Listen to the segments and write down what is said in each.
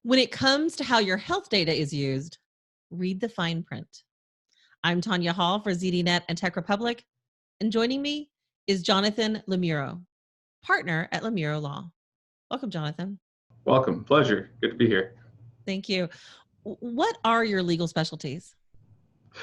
When it comes to how your health data is used, read the fine print. I'm Tonya Hall for ZDNet and Tech Republic, and joining me is Jonathan Lomurro, partner at Lomurro Law. Welcome, Jonathan. Welcome. Pleasure. Good to be here. Thank you. What are your legal specialties?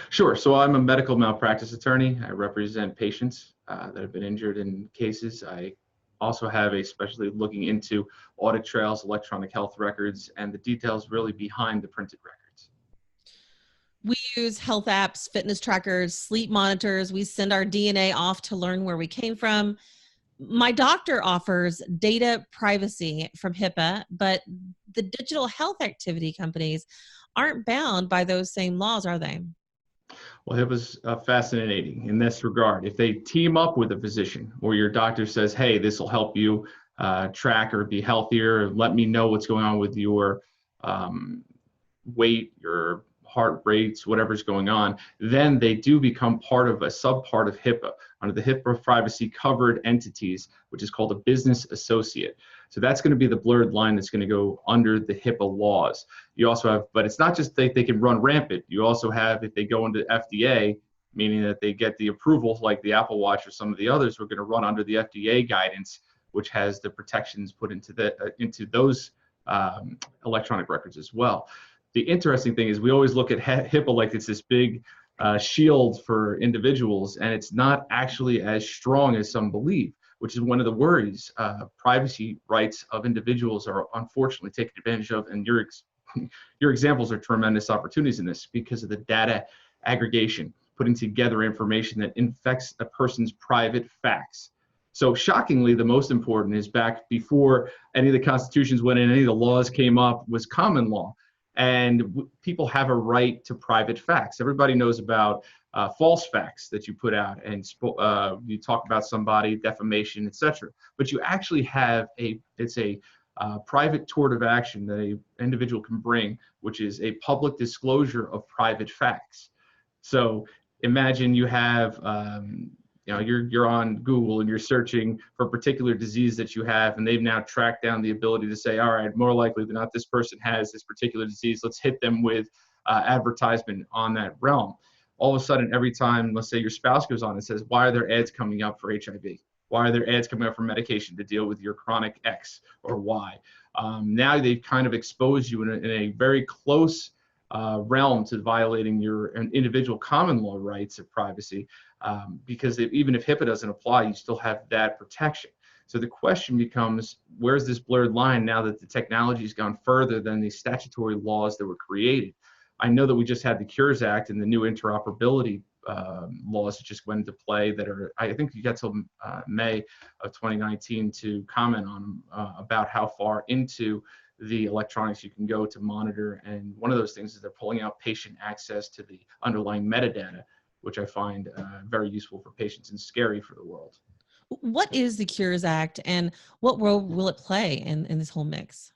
Sure. So I'm a medical malpractice attorney. I represent patients that have been injured in cases. I also have a specialty looking into audit trails, electronic health records, and the details really behind the printed records. We use health apps, fitness trackers, sleep monitors. We send our DNA off to learn where we came from. My doctor offers data privacy from HIPAA, but the digital health activity companies aren't bound by those same laws, are they? Well, it was fascinating in this regard. If they team up with a physician or your doctor says, hey, this will help you track or be healthier, let me know what's going on with your weight, your heart rates, whatever's going on, then they do become part of a subpart of HIPAA under the HIPAA privacy covered entities, which is called a business associate. So that's going to be the blurred line that's going to go under the HIPAA laws. You also have, but it's not just they can run rampant. You also have, if they go into FDA, meaning that they get the approval like the Apple Watch or some of the others, we're going to run under the FDA guidance, which has the protections put into those electronic records as well. The interesting thing is we always look at HIPAA like it's this big shield for individuals, and it's not actually as strong as some believe, which is one of the worries. Privacy rights of individuals are unfortunately taken advantage of, and your examples are tremendous opportunities in this because of the data aggregation, putting together information that infects a person's private facts. So shockingly, the most important is back before any of the constitutions went in, any of the laws came up, was common law. And people have a right to private facts. Everybody knows about false facts that you put out, and you talk about somebody, defamation, etc. But you actually have it's a private tort of action that an individual can bring, which is a public disclosure of private facts. So imagine you have you're on Google and you're searching for a particular disease that you have, and they've now tracked down the ability to say, all right, more likely than not, this person has this particular disease. Let's hit them with advertisement on that realm. All of a sudden, every time, let's say your spouse goes on and says, why are there ads coming up for HIV? Why are there ads coming up for medication to deal with your chronic X or Y? Now they've kind of exposed you in a very close realm to violating your individual common law rights of privacy, because even if HIPAA doesn't apply, you still have that protection. So the question becomes, where's this blurred line now that the technology has gone further than the statutory laws that were created? I know that we just had the Cures Act and the new interoperability laws that just went into play that are, I think you got till May of 2019 to comment on about how far into the electronics you can go to monitor. And one of those things is they're pulling out patient access to the underlying metadata, which I find very useful for patients and scary for the world. What is the Cures Act, and what role will it play in this whole mix?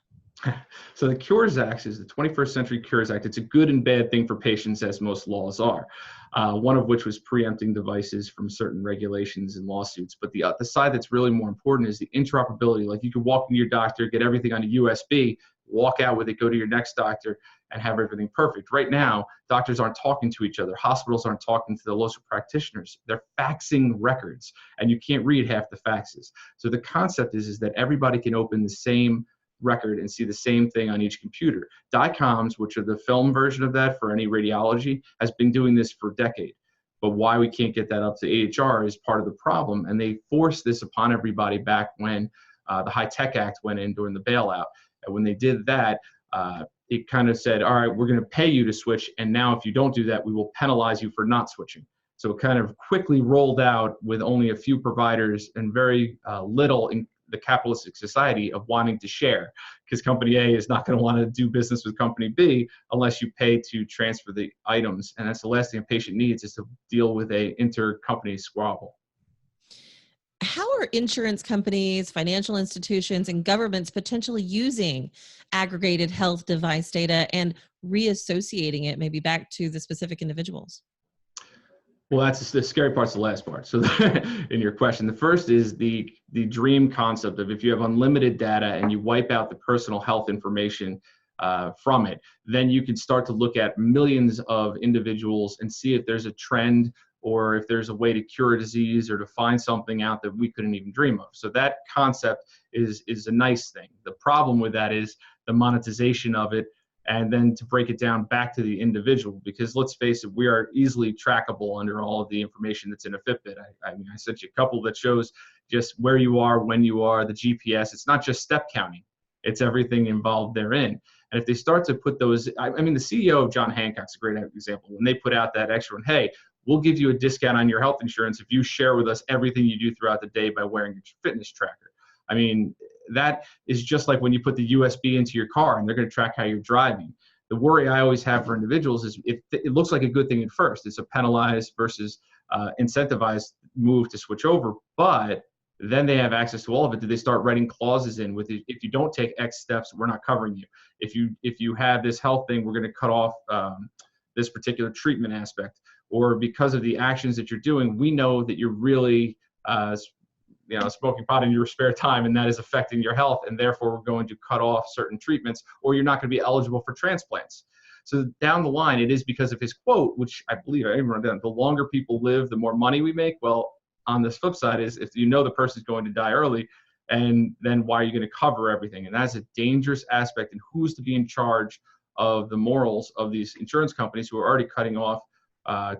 So the Cures Act is the 21st Century Cures Act. It's a good and bad thing for patients, as most laws are, one of which was preempting devices from certain regulations and lawsuits. But the side that's really more important is the interoperability. Like you could walk into your doctor, get everything on a USB, walk out with it, go to your next doctor, and have everything perfect. Right now, doctors aren't talking to each other. Hospitals aren't talking to the local practitioners. They're faxing records, and you can't read half the faxes. So the concept is that everybody can open the same record and see the same thing on each computer. DICOMs, which are the film version of that for any radiology, has been doing this for a decade. But why we can't get that up to AHR is part of the problem. And they forced this upon everybody back when the HITECH Act went in during the bailout. And when they did that, it kind of said, all right, we're going to pay you to switch. And now if you don't do that, we will penalize you for not switching. So it kind of quickly rolled out with only a few providers and very little in the capitalistic society of wanting to share, because company A is not going to want to do business with company B unless you pay to transfer the items. And that's the last thing a patient needs, is to deal with a intercompany squabble. How are insurance companies, financial institutions, and governments potentially using aggregated health device data and reassociating it maybe back to the specific individuals? Well, that's the scary part's the last part. So in your question, the first is the dream concept of if you have unlimited data and you wipe out the personal health information from it, then you can start to look at millions of individuals and see if there's a trend or if there's a way to cure a disease or to find something out that we couldn't even dream of. So that concept is a nice thing. The problem with that is the monetization of it, and then to break it down back to the individual, because let's face it, we are easily trackable under all of the information that's in a Fitbit. I mean, I sent you a couple that shows just where you are, when you are, the GPS. It's not just step counting, it's everything involved therein. And if they start to put those, I mean, the CEO of John Hancock's a great example. When they put out that extra one, hey, we'll give you a discount on your health insurance if you share with us everything you do throughout the day by wearing your fitness tracker. I mean, that is just like when you put the USB into your car and they're going to track how you're driving. The worry I always have for individuals is it looks like a good thing at first. It's a penalized versus incentivized move to switch over, but then they have access to all of it. Do they start writing clauses in with it? If you don't take X steps, we're not covering you. If you have this health thing, we're going to cut off this particular treatment aspect. Or because of the actions that you're doing, we know that you're really smoking pot in your spare time, and that is affecting your health, and therefore we're going to cut off certain treatments, or you're not going to be eligible for transplants. So down the line, it is because of his quote, which I believe I even wrote down, the longer people live, the more money we make. Well, on this flip side is if you know the person's going to die early, and then why are you going to cover everything? And that's a dangerous aspect. And who's to be in charge of the morals of these insurance companies who are already cutting off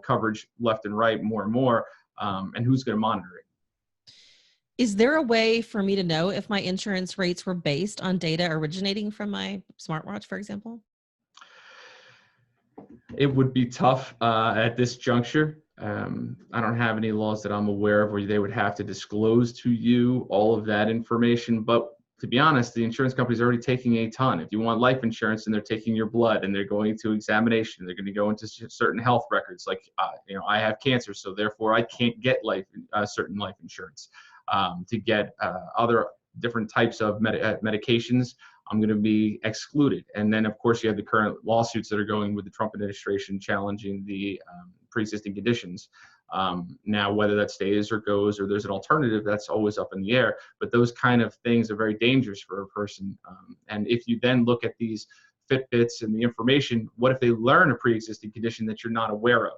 coverage left and right more and more, and who's going to monitor it? Is there a way for me to know if my insurance rates were based on data originating from my smartwatch, for example? It would be tough at this juncture. I don't have any laws that I'm aware of where they would have to disclose to you all of that information. But to be honest, the insurance companies are already taking a ton. If you want life insurance, and they're taking your blood and they're going to examination, they're going to go into certain health records. Like, I have cancer, so therefore I can't get certain life insurance. To get other different types of medications, I'm going to be excluded. And then, of course, you have the current lawsuits that are going with the Trump administration challenging the pre-existing conditions. Now, whether that stays or goes or there's an alternative, that's always up in the air. But those kind of things are very dangerous for a person. And if you then look at these Fitbits and the information, what if they learn a pre-existing condition that you're not aware of?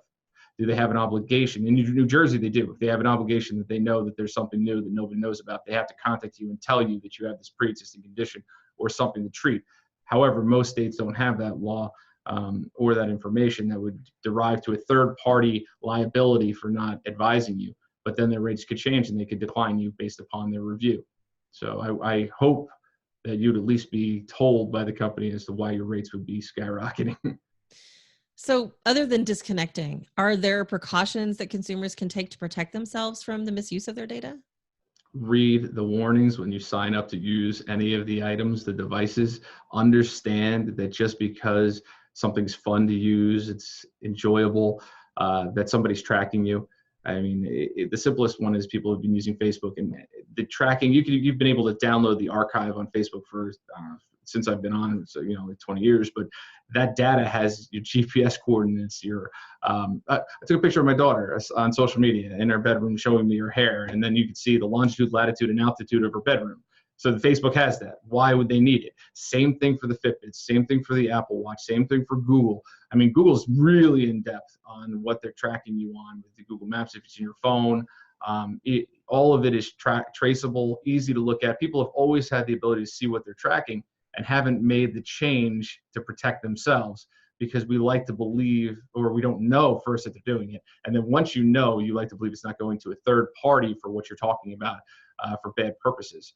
Do they have an obligation? In New Jersey, they do. If they have an obligation that they know that there's something new that nobody knows about, they have to contact you and tell you that you have this pre-existing condition or something to treat. However, most states don't have that law or that information that would derive to a third-party liability for not advising you. But then their rates could change and they could decline you based upon their review. So I hope that you'd at least be told by the company as to why your rates would be skyrocketing. So other than disconnecting, are there precautions that consumers can take to protect themselves from the misuse of their data? Read the warnings when you sign up to use any of the items, the devices. Understand that just because something's fun to use, it's enjoyable, that somebody's tracking you. I mean, the simplest one is people have been using Facebook, and the tracking, you've been able to download the archive on Facebook for, since I've been on, so, like 20 years, but that data has your GPS coordinates, I took a picture of my daughter on social media in her bedroom showing me her hair, and then you could see the longitude, latitude, and altitude of her bedroom. So the Facebook has that. Why would they need it? Same thing for the Fitbits, same thing for the Apple Watch, same thing for Google. I mean, Google's really in depth on what they're tracking you on with the Google Maps if it's in your phone. All of it is traceable, easy to look at. People have always had the ability to see what they're tracking and haven't made the change to protect themselves, because we like to believe, or we don't know first that they're doing it. And then once you know, you like to believe it's not going to a third party for what you're talking about for bad purposes.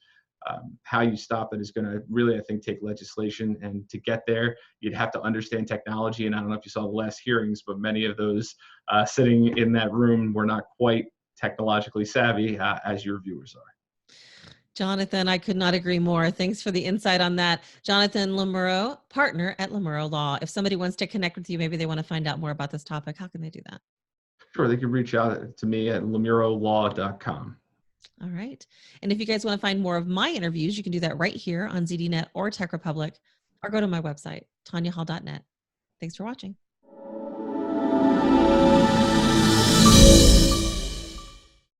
How you stop it is going to really, I think, take legislation. And to get there, you'd have to understand technology. And I don't know if you saw the last hearings, but many of those sitting in that room were not quite technologically savvy as your viewers are. Jonathan, I could not agree more. Thanks for the insight on that. Jonathan Lomurro, partner at Lomurro Law. If somebody wants to connect with you, maybe they want to find out more about this topic, how can they do that? Sure, they can reach out to me at lomurrolaw.com. All right. And if you guys want to find more of my interviews, you can do that right here on ZDNet or Tech Republic, or go to my website, tonyahall.net. Thanks for watching.